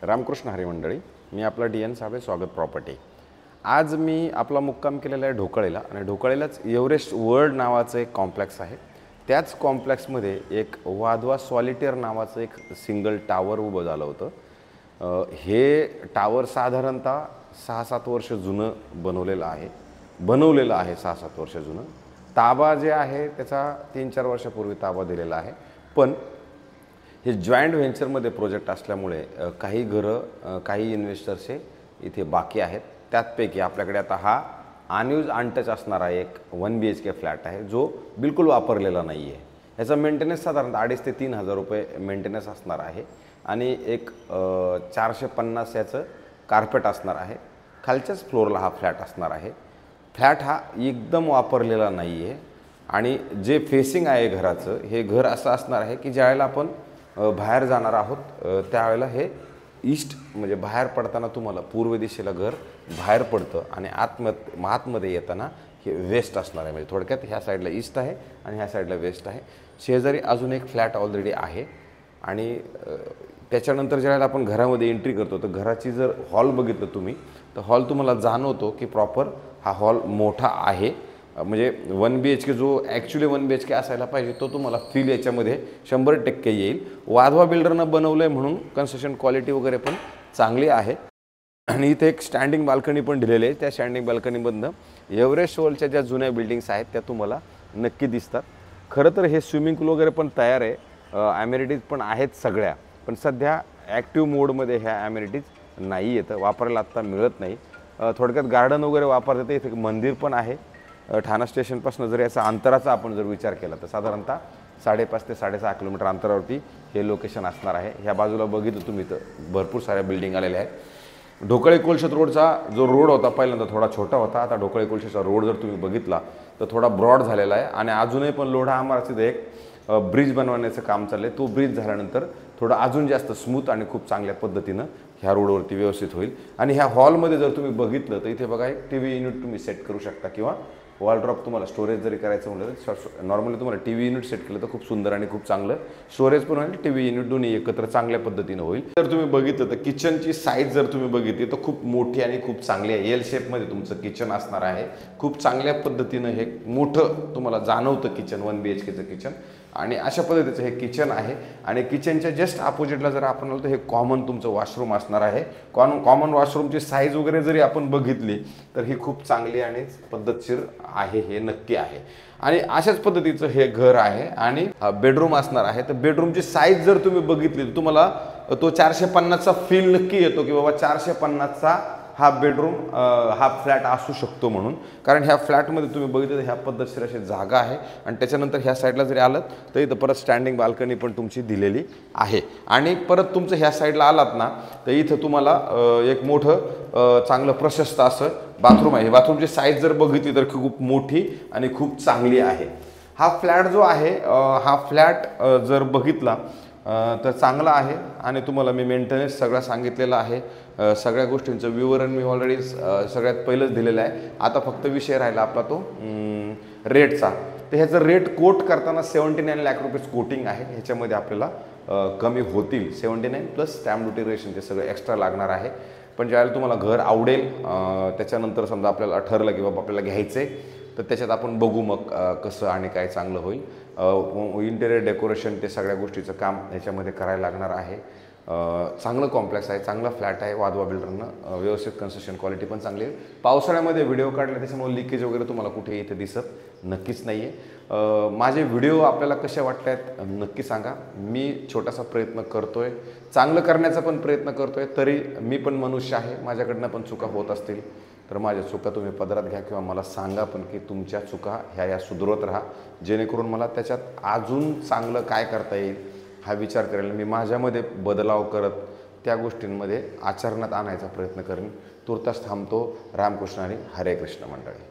रामकृष्ण हरी मंडळी, मी आपला DN साबळे, स्वागत प्रॉपर्टी। आज मी आपला मुक्काम केलेला आहे ढोकळेला आणि ढोकळेलाच एव्हरेस्ट वर्ल्ड नावाचं एक कॉम्प्लेक्स आहे। त्याच कॉम्प्लेक्समध्ये एक वाधवा सॉलिटेअर नावाचं एक सिंगल टावर उभं झालं होतं। हे टावर साधारणतः 6-7 वर्ष जुनं बनवलेलं आहे 6-7 वर्ष जुनं। ताबा जे आहे त्याचा 3-4 वर्षापूर्वी ताबा दिलेला आहे, पण हे जॉइंट व्हेंचरमध्ये प्रोजेक्ट असल्यामुळे काही घरं काही इन्व्हेस्टर्सचे इथे बाकी आहेत। त्यातपैकी आपल्याकडे आता हा अनयूज अनटच असणारा एक 1 BHK फ्लॅट आहे जो बिलकुल वापरलेला नाही आहे। याचा मेंटेनन्स साधारणतः 2,500 ते 3,000 रुपये मेंटेनन्स असणार आहे आणि एक 450 याचं कार्पेट असणार आहे। खालच्याच फ्लोअरला हा फ्लॅट असणार आहे। फ्लॅट हा एकदम वापरलेला नाही आहे आणि जे फेसिंग आहे घराचं, हे घर असं असणार आहे की ज्यावेळेला आपण बाहेर जाणार आहोत त्यावेळेला हे ईस्ट म्हणजे बाहेर पडताना तुम्हाला पूर्व दिशेला घर बाहेर पडतं आणि आतमध्ये येताना हे वेस्ट असणार आहे। म्हणजे थोडक्यात ह्या साईडला ईस्ट आहे आणि ह्या साईडला वेस्ट आहे। शेजारी अजून एक फ्लॅट ऑलरेडी आहे आणि त्याच्यानंतर ज्यावेळेला आपण घरामध्ये एंट्री करतो तर घराची जर हॉल बघितलं तुम्ही तर हॉल तुम्हाला जाणवतो की प्रॉपर हा हॉल मोठा आहे। म्हणजे 1 BHK जो ॲक्च्युली 1 BHK असायला पाहिजे तो तुम्हाला फील याच्यामध्ये 100% येईल। वाधवा बिल्डरनं बनवलं आहे म्हणून कन्स्ट्रक्शन क्वालिटी वगैरे पण चांगली आहे आणि इथे एक स्टँडिंग बाल्कनी पण दिलेली आहे। त्या स्टँडिंग बाल्कनीमधनं एव्हरेस्ट वर्ल्डच्या ज्या जुन्या बिल्डिंग्स आहेत त्या तुम्हाला नक्की दिसतात। खरं तर हे स्विमिंग पूल वगैरे पण तयार आहे, ॲमेनिटीज पण आहेत सगळ्या, पण सध्या ॲक्टिव्ह मोडमध्ये ह्या ॲमेनिटीज नाही आहेत, वापरायला आत्ता मिळत नाही। थोडक्यात गार्डन वगैरे वापरतात। इथे एक मंदिर पण आहे। ठाणा स्टेशनपासून जर याचा अंतराचा आपण जर विचार केला तर साधारणतः 5.5 ते 6.5 किलोमीटर अंतरावरती हे लोकेशन असणार आहे। ह्या बाजूला बघितलं तुम्ही तर भरपूर साऱ्या बिल्डिंग आलेल्या आहेत। ढोकळे कोलशेत रोडचा जो रोड होता पहिल्यांदा थोडा छोटा होता, आता ढोकळे कोलशेतचा रोड जर तुम्ही बघितला तर थोडा ब्रॉड झालेला आहे आणि अजूनही पण लोढा आमाराचं एक ब्रिज बनवण्याचं काम चाललं आहे। तो ब्रिज झाल्यानंतर थोडं अजून जास्त स्मूथ आणि खूप चांगल्या पद्धतीनं ह्या रोडवरती व्यवस्थित होईल। आणि ह्या हॉलमध्ये जर तुम्ही बघितलं तर इथे बघा एक TV युनिट तुम्ही सेट करू शकता किंवा वॉल ड्रॉप तुम्हाला स्टोरेज जरी करायचं म्हटलं तर नॉर्मली तुम्हाला TV युनिट सेट केलं तर खूप सुंदर आणि खूप चांगलं स्टोरेज पण होईल, TV युनिट दोन्ही एकत्र चांगल्या पद्धतीनं होईल। जर तुम्ही बघितलं तर किचनची साईज जर तुम्ही बघितली तर खूप मोठी आणि खूप चांगली आहे। L शेपमध्ये तुमचं किचन असणार आहे। खूप चांगल्या पद्धतीनं हे मोठं तुम्हाला जाणवतं किचन, 1 BHKचं किचन आणि अशा पद्धतीचं हे किचन आहे। आणि किचनच्या जस्ट अपोजिटला जर आपण आलो तर हे कॉमन तुमचं वॉशरूम असणार आहे। कॉमन वॉशरूमची साईज वगैरे जरी आपण बघितली तर ही खूप चांगली आणि पद्धतशीर आहे, हे नक्की आहे। आणि अशाच पद्धतीचं हे घर आहे आणि बेडरूम असणार आहे। तर बेडरूमची साईज जर तुम्ही बघितली तर तुम्हाला तो 450चा फील नक्की येतो की बाबा 450चा हा बेडरूम हा फ्लॅट असू शकतो म्हणून, कारण ह्या फ्लॅटमध्ये तुम्ही बघितलं तर ह्या पद्धतशीर अशी जागा आहे आणि त्याच्यानंतर ह्या साईडला जरी आलात तर इथं परत स्टँडिंग बाल्कनी पण तुमची दिलेली आहे। आणि परत तुमचं ह्या साईडला आलात ना तर इथं तुम्हाला एक मोठं चांगलं प्रशस्त असं बाथरूम आहे। बाथरूमची साईज जर बघितली तर खूप मोठी आणि खूप चांगली आहे। हा फ्लॅट जो आहे हा फ्लॅट जर बघितला तर चांगला आहे आणि तुम्हाला मी मेंटेनन्स सगळं सांगितलेलं आहे। सगळ्या गोष्टींचं विवरण मी ऑलरेडी सगळ्यात पहिलंच दिलेलं आहे। आता फक्त विषय राहिला आपला तो रेटचा। तर ह्याचं रेट कोट करताना 79 लाख रुपये कोटिंग आहे। ह्याच्यामध्ये आपल्याला कमी होतील 79 प्लस स्टॅम्प ड्युटी रेशन ते सगळं एक्स्ट्रा लागणार आहे। पण ज्यावेळेला तुम्हाला घर आवडेल त्याच्यानंतर समजा आपल्याला ठरलं की बाबा आपल्याला घ्यायचं आहे तर त्याच्यात आपण बघू मग कसं आणि काय चांगलं होईल। इंटेरियर डेकोरेशन ते सगळ्या गोष्टीचं काम ह्याच्यामध्ये करायला लागणार आहे। चांगलं कॉम्प्लेक्स आहे, चांगला फ्लॅट आहे वाधवा बिल्डरनं, व्यवस्थित कन्स्ट्रक्शन क्वालिटी पण चांगली आहे। पावसाळ्यामध्ये व्हिडिओ काढले त्याच्यामुळे लिकेज वगैरे तुम्हाला कुठे इथे दिसत नक्कीच नाही आहे। माझे व्हिडिओ आपल्याला कशा वाटत आहेत नक्की सांगा। मी छोटासा प्रयत्न करतोय, चांगलं करण्याचा पण प्रयत्न करतोय, तरी मी पण मनुष्य आहे, माझ्याकडनं पण चुका होत असतील तर माझ्या चुका तुम्ही पदरात घ्या किंवा मला सांगा पण की तुमच्या चुका ह्या सुधारत राहा, जेणेकरून मला त्याच्यात अजून चांगलं काय करता येईल हा विचार करेल। मी माझ्यामध्ये बदलाव करत त्या गोष्टींमध्ये आचरणात आणायचा प्रयत्न करेन। तुर्तास थांबतो। रामकृष्ण आणि हरे कृष्ण मंडळी।